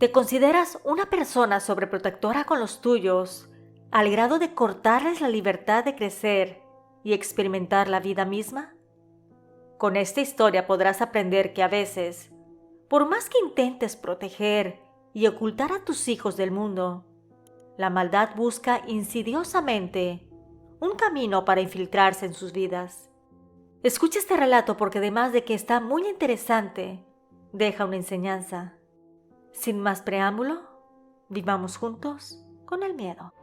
¿Te consideras una persona sobreprotectora con los tuyos, al grado de cortarles la libertad de crecer y experimentar la vida misma? Con esta historia podrás aprender que a veces, por más que intentes proteger y ocultar a tus hijos del mundo, la maldad busca insidiosamente un camino para infiltrarse en sus vidas. Escucha este relato porque además de que está muy interesante, deja una enseñanza. Sin más preámbulo, vivamos juntos con el miedo.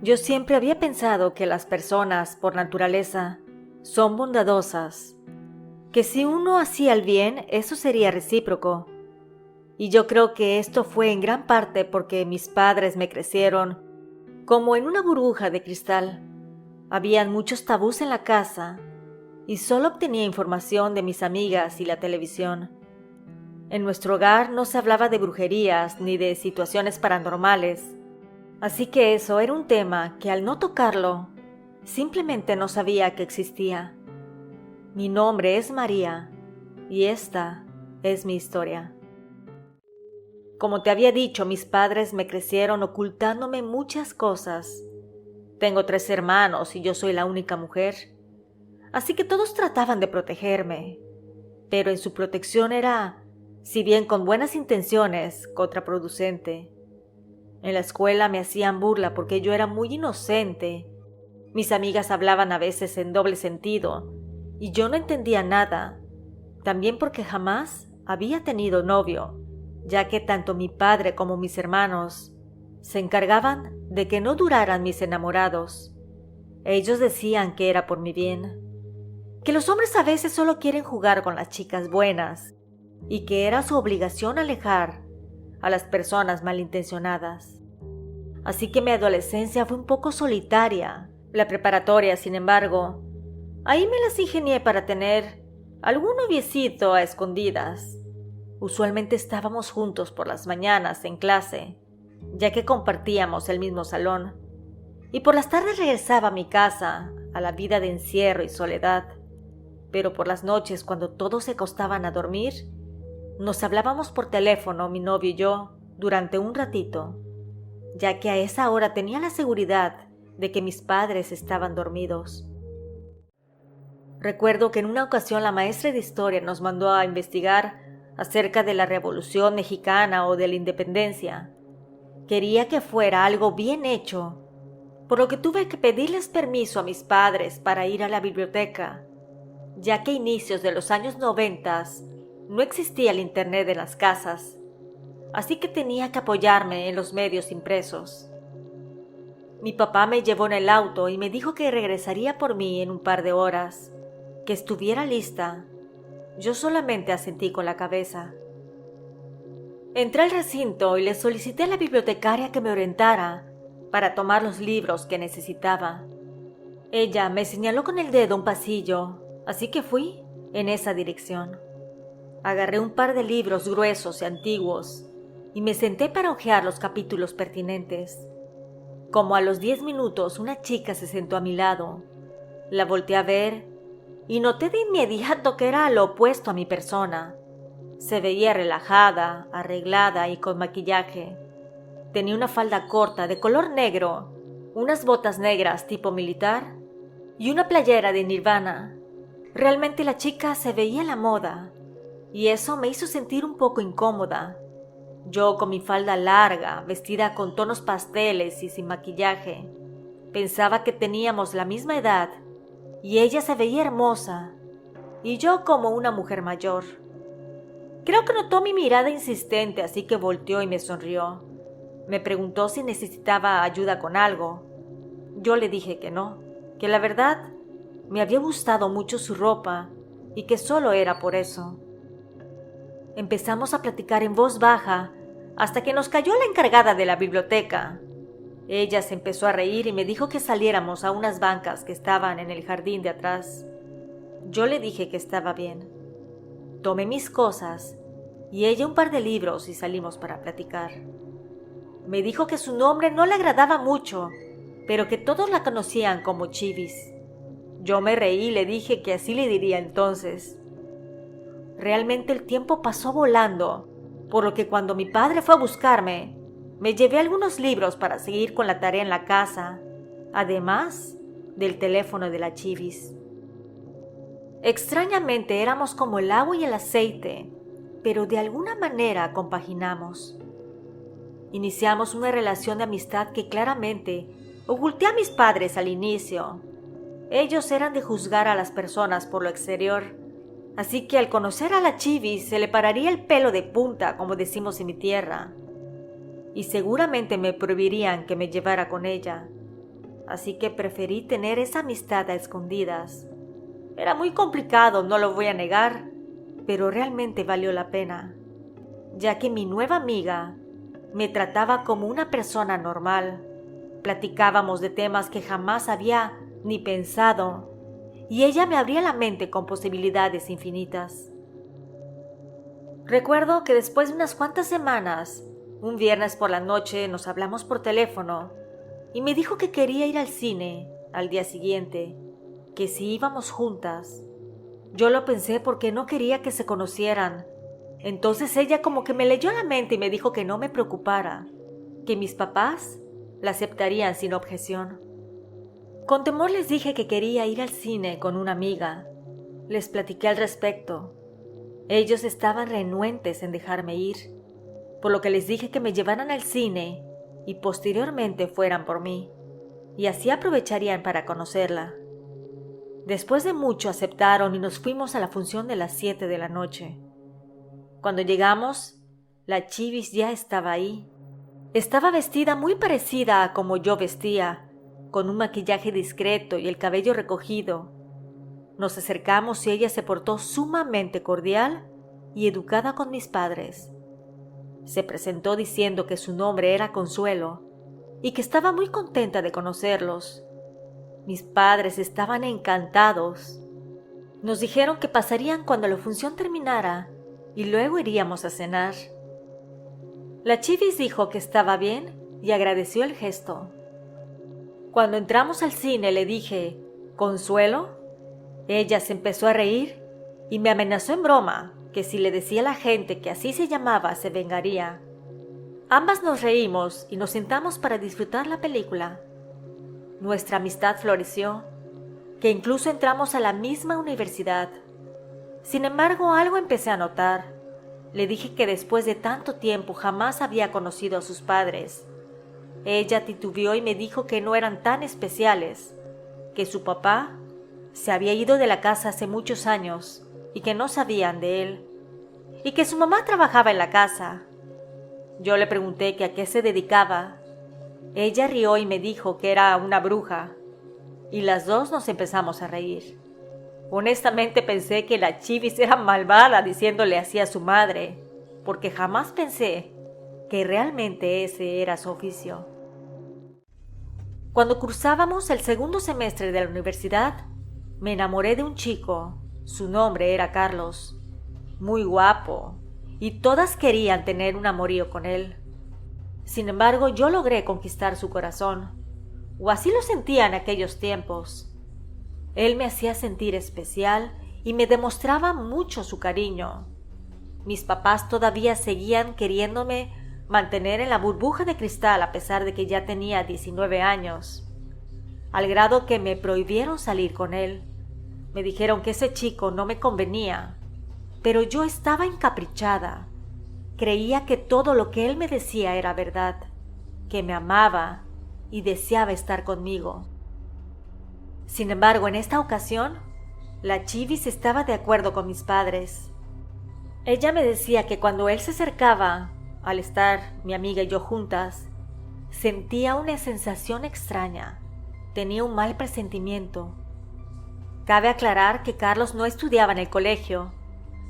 Yo siempre había pensado que las personas, por naturaleza, son bondadosas, que si uno hacía el bien, eso sería recíproco. Y yo creo que esto fue en gran parte porque mis padres me crecieron como en una burbuja de cristal. Habían muchos tabús en la casa y solo obtenía información de mis amigas y la televisión. En nuestro hogar no se hablaba de brujerías ni de situaciones paranormales. Así que eso era un tema que al no tocarlo, simplemente no sabía que existía. Mi nombre es María y esta es mi historia. Como te había dicho, mis padres me crecieron ocultándome muchas cosas. Tengo 3 hermanos y yo soy la única mujer, así que todos trataban de protegerme, pero en su protección era, si bien con buenas intenciones, contraproducente. En la escuela me hacían burla porque yo era muy inocente. Mis amigas hablaban a veces en doble sentido y yo no entendía nada, también porque jamás había tenido novio, ya que tanto mi padre como mis hermanos se encargaban de que no duraran mis enamorados. Ellos decían que era por mi bien, que los hombres a veces solo quieren jugar con las chicas buenas y que era su obligación alejar a las personas malintencionadas. Así que mi adolescencia fue un poco solitaria. La preparatoria, sin embargo, ahí me las ingenié para tener algún noviecito a escondidas. Usualmente estábamos juntos por las mañanas en clase, ya que compartíamos el mismo salón, y por las tardes regresaba a mi casa, a la vida de encierro y soledad. Pero por las noches, cuando todos se acostaban a dormir, nos hablábamos por teléfono, mi novio y yo, durante un ratito, ya que a esa hora tenía la seguridad de que mis padres estaban dormidos. Recuerdo que en una ocasión la maestra de historia nos mandó a investigar acerca de la Revolución Mexicana o de la Independencia. Quería que fuera algo bien hecho, por lo que tuve que pedirles permiso a mis padres para ir a la biblioteca, ya que a inicios de los años 90 no existía el internet en las casas, así que tenía que apoyarme en los medios impresos. Mi papá me llevó en el auto y me dijo que regresaría por mí en un par de horas, que estuviera lista. Yo solamente asentí con la cabeza. Entré al recinto y le solicité a la bibliotecaria que me orientara para tomar los libros que necesitaba. Ella me señaló con el dedo un pasillo, así que fui en esa dirección. Agarré un par de libros gruesos y antiguos y me senté para hojear los capítulos pertinentes. Como a los 10 minutos una chica se sentó a mi lado. La volteé a ver y noté de inmediato que era lo opuesto a mi persona. Se veía relajada, arreglada y con maquillaje. Tenía una falda corta de color negro, unas botas negras tipo militar y una playera de Nirvana. Realmente la chica se veía a la moda y eso me hizo sentir un poco incómoda. Yo con mi falda larga, vestida con tonos pasteles y sin maquillaje, pensaba que teníamos la misma edad y ella se veía hermosa y yo como una mujer mayor. Creo que notó mi mirada insistente, así que volteó y me sonrió. Me preguntó si necesitaba ayuda con algo. Yo le dije que no, que la verdad me había gustado mucho su ropa y que solo era por eso. Empezamos a platicar en voz baja hasta que nos cayó la encargada de la biblioteca. Ella se empezó a reír y me dijo que saliéramos a unas bancas que estaban en el jardín de atrás. Yo le dije que estaba bien. Tomé mis cosas y ella un par de libros y salimos para platicar. Me dijo que su nombre no le agradaba mucho, pero que todos la conocían como Chivis. Yo me reí y le dije que así le diría entonces. Realmente el tiempo pasó volando, por lo que cuando mi padre fue a buscarme, me llevé algunos libros para seguir con la tarea en la casa, además del teléfono de la Chivis. Extrañamente éramos como el agua y el aceite, pero de alguna manera compaginamos. Iniciamos una relación de amistad que claramente oculté a mis padres al inicio. Ellos eran de juzgar a las personas por lo exterior, así que al conocer a la Chivis se le pararía el pelo de punta, como decimos en mi tierra, y seguramente me prohibirían que me llevara con ella, así que preferí tener esa amistad a escondidas. Era muy complicado, no lo voy a negar, pero realmente valió la pena, ya que mi nueva amiga me trataba como una persona normal. Platicábamos de temas que jamás había ni pensado, y ella me abría la mente con posibilidades infinitas. Recuerdo que después de unas cuantas semanas, un viernes por la noche nos hablamos por teléfono y me dijo que quería ir al cine al día siguiente, que si íbamos juntas. Yo lo pensé porque no quería que se conocieran. Entonces ella como que me leyó la mente y me dijo que no me preocupara, que mis papás la aceptarían sin objeción. Con temor les dije que quería ir al cine con una amiga. Les platiqué al respecto. Ellos estaban renuentes en dejarme ir, por lo que les dije que me llevaran al cine y posteriormente fueran por mí, y así aprovecharían para conocerla. Después de mucho aceptaron y nos fuimos a la función de las 7 de la noche. Cuando llegamos, la Chivis ya estaba ahí. Estaba vestida muy parecida a como yo vestía, con un maquillaje discreto y el cabello recogido. Nos acercamos y ella se portó sumamente cordial y educada con mis padres. Se presentó diciendo que su nombre era Consuelo y que estaba muy contenta de conocerlos. Mis padres estaban encantados. Nos dijeron que pasarían cuando la función terminara y luego iríamos a cenar. La Chivis dijo que estaba bien y agradeció el gesto. Cuando entramos al cine le dije, ¿Consuelo? Ella se empezó a reír y me amenazó en broma que si le decía a la gente que así se llamaba se vengaría. Ambas nos reímos y nos sentamos para disfrutar la película. Nuestra amistad floreció, que incluso entramos a la misma universidad. Sin embargo, algo empecé a notar. Le dije que después de tanto tiempo jamás había conocido a sus padres. Ella titubeó y me dijo que no eran tan especiales, que su papá se había ido de la casa hace muchos años y que no sabían de él, y que su mamá trabajaba en la casa. Yo le pregunté que a qué se dedicaba. Ella rió y me dijo que era una bruja, y las dos nos empezamos a reír. Honestamente pensé que la Chivis era malvada diciéndole así a su madre, porque jamás pensé que realmente ese era su oficio. Cuando cursábamos el segundo semestre de la universidad, me enamoré de un chico. Su nombre era Carlos, muy guapo, y todas querían tener un amorío con él. Sin embargo, yo logré conquistar su corazón, o así lo sentía en aquellos tiempos. Él me hacía sentir especial y me demostraba mucho su cariño. Mis papás todavía seguían queriéndome mantener en la burbuja de cristal a pesar de que ya tenía 19 años, al grado que me prohibieron salir con él. Me dijeron que ese chico no me convenía, pero yo estaba encaprichada. Creía que todo lo que él me decía era verdad, que me amaba y deseaba estar conmigo. Sin embargo, en esta ocasión, la Chivis estaba de acuerdo con mis padres. Ella me decía que cuando él se acercaba, al estar mi amiga y yo juntas, sentía una sensación extraña. Tenía un mal presentimiento. Cabe aclarar que Carlos no estudiaba en el colegio.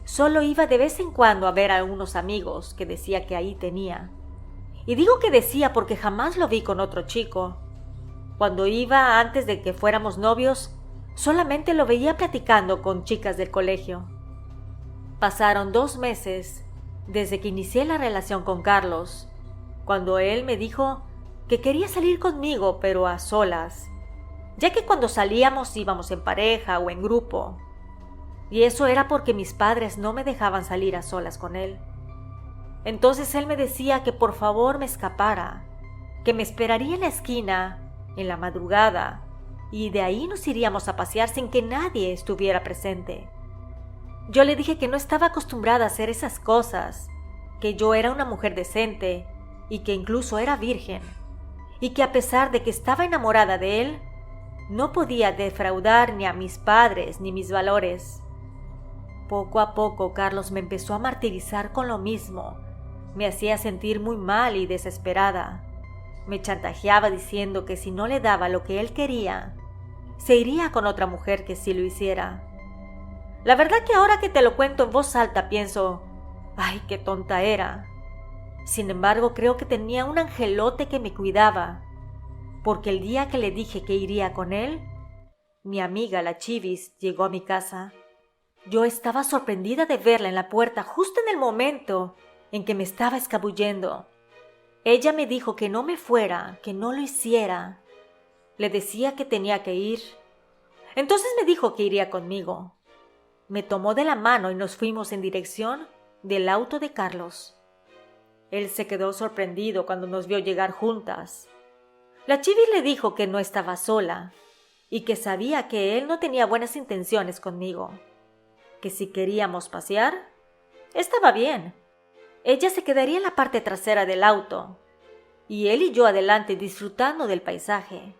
Solo iba de vez en cuando a ver a unos amigos que decía que ahí tenía. Y digo que decía porque jamás lo vi con otro chico. Cuando iba antes de que fuéramos novios, solamente lo veía platicando con chicas del colegio. Pasaron 2 meses desde que inicié la relación con Carlos, cuando él me dijo que quería salir conmigo, pero a solas, ya que cuando salíamos íbamos en pareja o en grupo. Y eso era porque mis padres no me dejaban salir a solas con él. Entonces él me decía que por favor me escapara, que me esperaría en la esquina, en la madrugada, y de ahí nos iríamos a pasear sin que nadie estuviera presente. Yo le dije que no estaba acostumbrada a hacer esas cosas, que yo era una mujer decente y que incluso era virgen, y que a pesar de que estaba enamorada de él, no podía defraudar ni a mis padres ni mis valores. Poco a poco Carlos me empezó a martirizar con lo mismo. Me hacía sentir muy mal y desesperada. Me chantajeaba diciendo que si no le daba lo que él quería, se iría con otra mujer que sí lo hiciera. La verdad que ahora que te lo cuento en voz alta pienso, ¡ay, qué tonta era! Sin embargo, creo que tenía un angelote que me cuidaba, porque el día que le dije que iría con él, mi amiga la Chivis llegó a mi casa. Yo estaba sorprendida de verla en la puerta justo en el momento en que me estaba escabullendo. Ella me dijo que no me fuera, que no lo hiciera. Le decía que tenía que ir. Entonces me dijo que iría conmigo. Me tomó de la mano y nos fuimos en dirección del auto de Carlos. Él se quedó sorprendido cuando nos vio llegar juntas. La Chivis le dijo que no estaba sola y que sabía que él no tenía buenas intenciones conmigo, que si queríamos pasear, estaba bien. Ella se quedaría en la parte trasera del auto y él y yo adelante disfrutando del paisaje.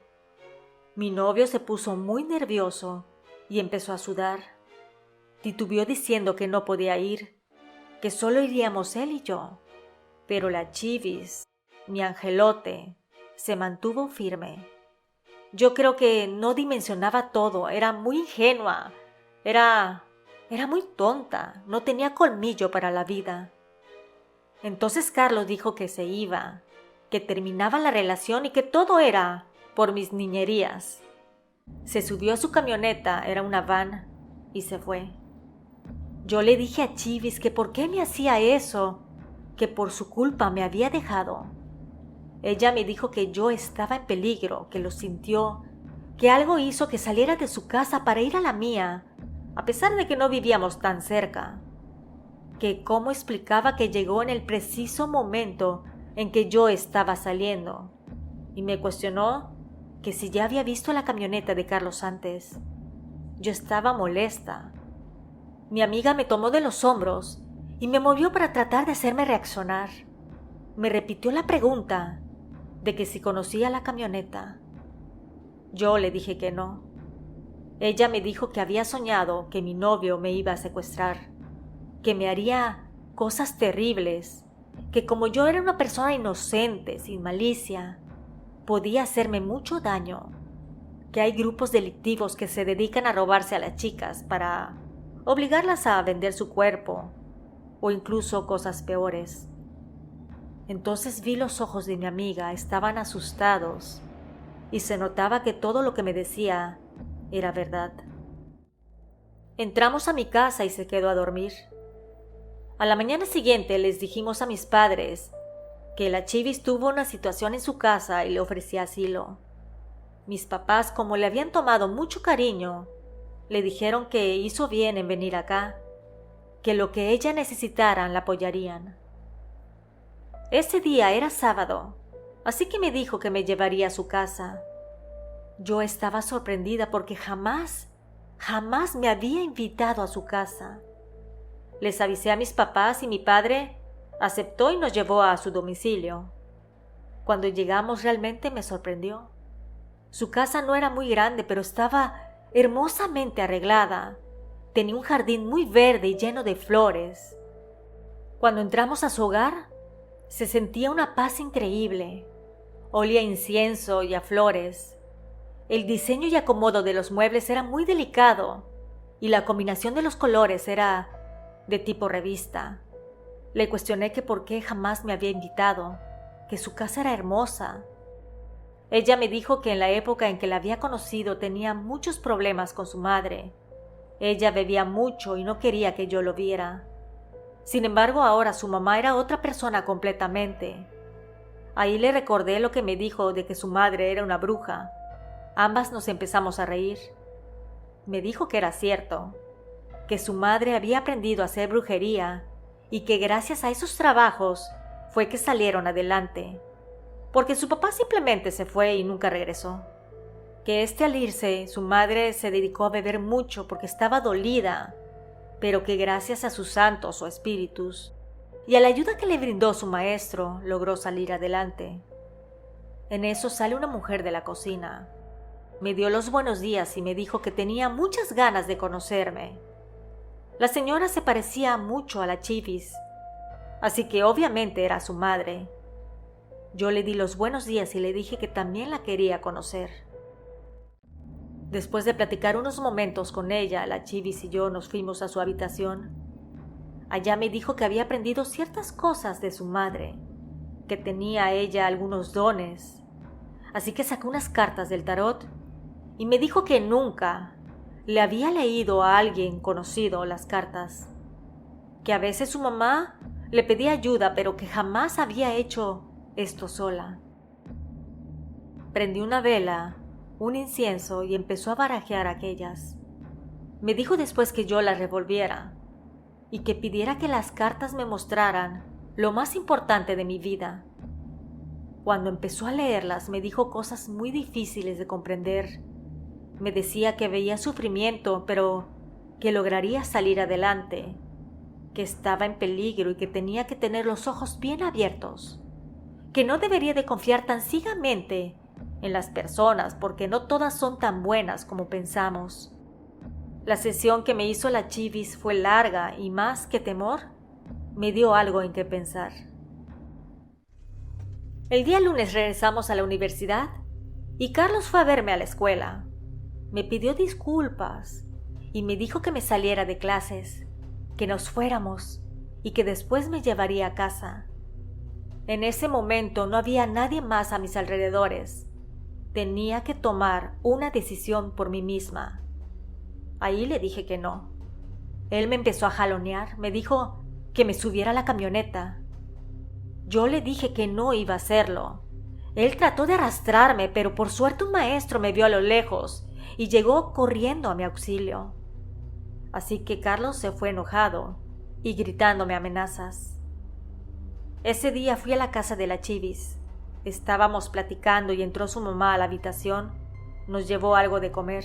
Mi novio se puso muy nervioso y empezó a sudar. Titubeó diciendo que no podía ir, que solo iríamos él y yo. Pero la Chivis, mi angelote, se mantuvo firme. Yo creo que no dimensionaba todo, era muy ingenua, era muy tonta, no tenía colmillo para la vida. Entonces Carlos dijo que se iba, que terminaba la relación y que todo era por mis niñerías. Se subió a su camioneta, era una van, y se fue. Yo le dije a Chivis que por qué me hacía eso, que por su culpa me había dejado. Ella me dijo que yo estaba en peligro, que lo sintió, que algo hizo que saliera de su casa para ir a la mía, a pesar de que no vivíamos tan cerca. Que cómo explicaba que llegó en el preciso momento en que yo estaba saliendo, y me cuestionó que si ya había visto la camioneta de Carlos antes. Yo estaba molesta. Mi amiga me tomó de los hombros y me movió para tratar de hacerme reaccionar. Me repitió la pregunta de que si conocía la camioneta. Yo le dije que no. Ella me dijo que había soñado que mi novio me iba a secuestrar, que me haría cosas terribles, que como yo era una persona inocente, sin malicia, podía hacerme mucho daño, que hay grupos delictivos que se dedican a robarse a las chicas para obligarlas a vender su cuerpo o incluso cosas peores. Entonces vi los ojos de mi amiga, estaban asustados y se notaba que todo lo que me decía era verdad. Entramos a mi casa y se quedó a dormir. A la mañana siguiente les dijimos a mis padres que la Chivis tuvo una situación en su casa y le ofrecía asilo. Mis papás, como le habían tomado mucho cariño, le dijeron que hizo bien en venir acá, que lo que ella necesitara la apoyarían. Ese día era sábado, así que me dijo que me llevaría a su casa. Yo estaba sorprendida porque jamás me había invitado a su casa. Les avisé a mis papás y mi padre aceptó y nos llevó a su domicilio. Cuando llegamos realmente me sorprendió. Su casa no era muy grande, pero estaba hermosamente arreglada. Tenía un jardín muy verde y lleno de flores. Cuando entramos a su hogar, se sentía una paz increíble. Olía a incienso y a flores. El diseño y acomodo de los muebles era muy delicado y la combinación de los colores era de tipo revista. Le cuestioné que por qué jamás me había invitado que su casa era hermosa. Ella me dijo que en la época en que la había conocido tenía muchos problemas con su madre. Ella bebía mucho y no quería que yo lo viera. Sin embargo, ahora su mamá era otra persona completamente. Ahí le recordé lo que me dijo de que su madre era una bruja. Ambas nos empezamos a reír. Me dijo que era cierto, que su madre había aprendido a hacer brujería y que gracias a esos trabajos fue que salieron adelante, porque su papá simplemente se fue y nunca regresó. Que al irse, su madre se dedicó a beber mucho porque estaba dolida, pero que gracias a sus santos o espíritus y a la ayuda que le brindó su maestro, logró salir adelante. En eso sale una mujer de la cocina. Me dio los buenos días y me dijo que tenía muchas ganas de conocerme. La señora se parecía mucho a la Chivis, así que obviamente era su madre. Yo le di los buenos días y le dije que también la quería conocer. Después de platicar unos momentos con ella, la Chivis y yo nos fuimos a su habitación. Allá me dijo que había aprendido ciertas cosas de su madre, que tenía ella algunos dones, así que sacó unas cartas del tarot y me dijo que nunca le había leído a alguien conocido las cartas, que a veces su mamá le pedía ayuda, pero que jamás había hecho esto sola. Prendí una vela, un incienso y empezó a barajear aquellas. Me dijo después que yo las revolviera y que pidiera que las cartas me mostraran lo más importante de mi vida. Cuando empezó a leerlas me dijo cosas muy difíciles de comprender. Me decía que veía sufrimiento, pero que lograría salir adelante, que estaba en peligro y que tenía que tener los ojos bien abiertos, que no debería de confiar tan ciegamente en las personas porque no todas son tan buenas como pensamos. La sesión que me hizo la Chivis fue larga y más que temor, me dio algo en qué pensar. El día lunes regresamos a la universidad y Carlos fue a verme a la escuela. Me pidió disculpas y me dijo que me saliera de clases, que nos fuéramos y que después me llevaría a casa. En ese momento no había nadie más a mis alrededores. Tenía que tomar una decisión por mí misma. Ahí le dije que no. Él me empezó a jalonear, me dijo que me subiera a la camioneta. Yo le dije que no iba a hacerlo. Él trató de arrastrarme, pero por suerte un maestro me vio a lo lejos y llegó corriendo a mi auxilio. Así que Carlos se fue enojado y gritándome amenazas. Ese día fui a la casa de la Chivis. Estábamos platicando y entró su mamá a la habitación. Nos llevó algo de comer.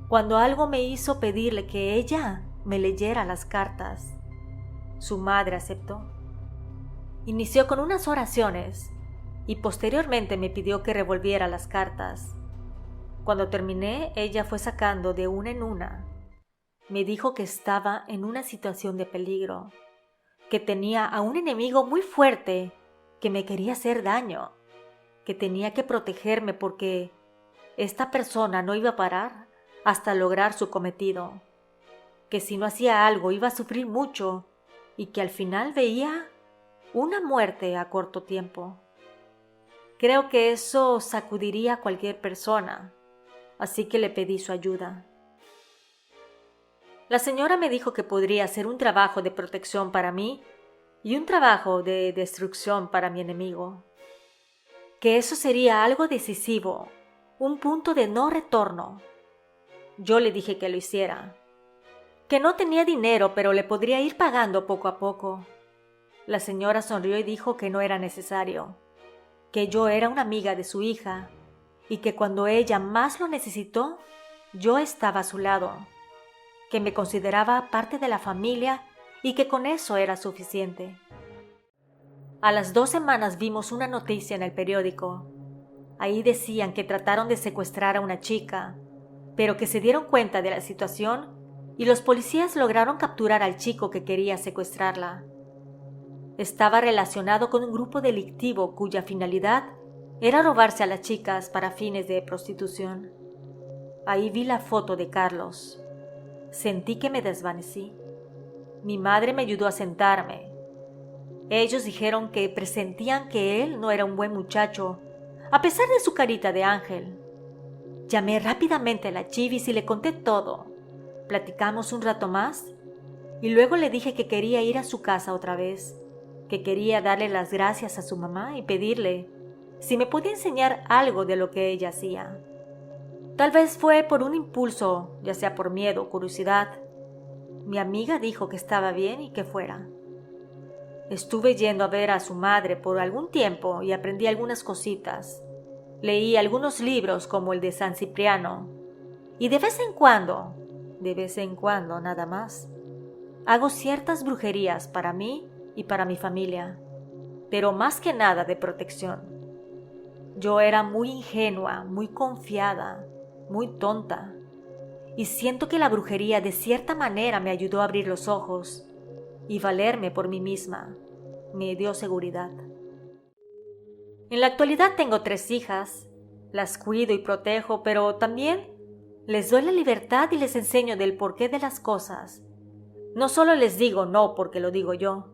Cuando algo me hizo pedirle que ella me leyera las cartas, su madre aceptó. Inició con unas oraciones y posteriormente me pidió que revolviera las cartas. Cuando terminé, ella fue sacando de una en una. Me dijo que estaba en una situación de peligro, que tenía a un enemigo muy fuerte que me quería hacer daño, que tenía que protegerme porque esta persona no iba a parar hasta lograr su cometido, que si no hacía algo iba a sufrir mucho y que al final veía una muerte a corto tiempo. Creo que eso sacudiría a cualquier persona, así que le pedí su ayuda. La señora me dijo que podría hacer un trabajo de protección para mí y un trabajo de destrucción para mi enemigo, que eso sería algo decisivo, un punto de no retorno. Yo le dije que lo hiciera, que no tenía dinero, pero le podría ir pagando poco a poco. La señora sonrió y dijo que no era necesario, que yo era una amiga de su hija y que cuando ella más lo necesitó, yo estaba a su lado, que me consideraba parte de la familia y que con eso era suficiente. A las 2 semanas vimos una noticia en el periódico. Ahí decían que trataron de secuestrar a una chica, pero que se dieron cuenta de la situación y los policías lograron capturar al chico que quería secuestrarla. Estaba relacionado con un grupo delictivo cuya finalidad era robarse a las chicas para fines de prostitución. Ahí vi la foto de Carlos. Sentí que me desvanecí. Mi madre me ayudó a sentarme. Ellos dijeron que presentían que él no era un buen muchacho, a pesar de su carita de ángel. Llamé rápidamente a la Chivis y le conté todo. Platicamos un rato más y luego le dije que quería ir a su casa otra vez, que quería darle las gracias a su mamá y pedirle si me podía enseñar algo de lo que ella hacía. Tal vez fue por un impulso, ya sea por miedo o curiosidad. Mi amiga dijo que estaba bien y que fuera. Estuve yendo a ver a su madre por algún tiempo y aprendí algunas cositas. Leí algunos libros como el de San Cipriano y de vez en cuando nada más, hago ciertas brujerías para mí y para mi familia, pero más que nada de protección. Yo era muy ingenua, muy confiada, muy tonta, y siento que la brujería de cierta manera me ayudó a abrir los ojos y valerme por mí misma. Me dio seguridad. En la actualidad tengo 3 hijas, las cuido y protejo, pero también les doy la libertad y les enseño del porqué de las cosas. No solo les digo no porque lo digo yo.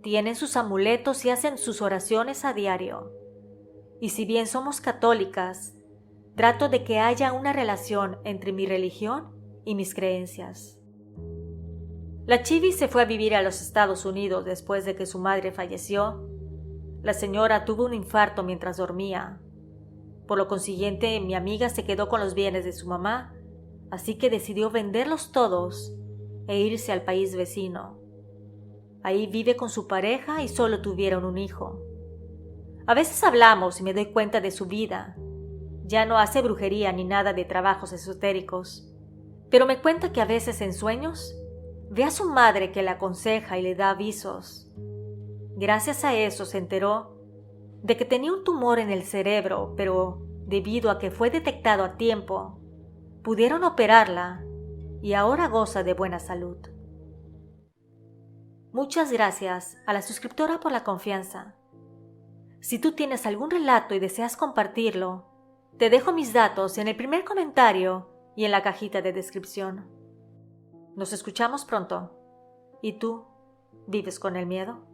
Tienen sus amuletos y hacen sus oraciones a diario. Y si bien somos católicas, trato de que haya una relación entre mi religión y mis creencias. La Chivis se fue a vivir a los Estados Unidos después de que su madre falleció. La señora tuvo un infarto mientras dormía. Por lo consiguiente, mi amiga se quedó con los bienes de su mamá, así que decidió venderlos todos e irse al país vecino. Ahí vive con su pareja y solo tuvieron un hijo. A veces hablamos y me doy cuenta de su vida. Ya no hace brujería ni nada de trabajos esotéricos, pero me cuenta que a veces en sueños ve a su madre que la aconseja y le da avisos. Gracias a eso se enteró de que tenía un tumor en el cerebro, pero debido a que fue detectado a tiempo, pudieron operarla y ahora goza de buena salud. Muchas gracias a la suscriptora por la confianza. Si tú tienes algún relato y deseas compartirlo, te dejo mis datos en el primer comentario y en la cajita de descripción. Nos escuchamos pronto. ¿Y tú, vives con el miedo?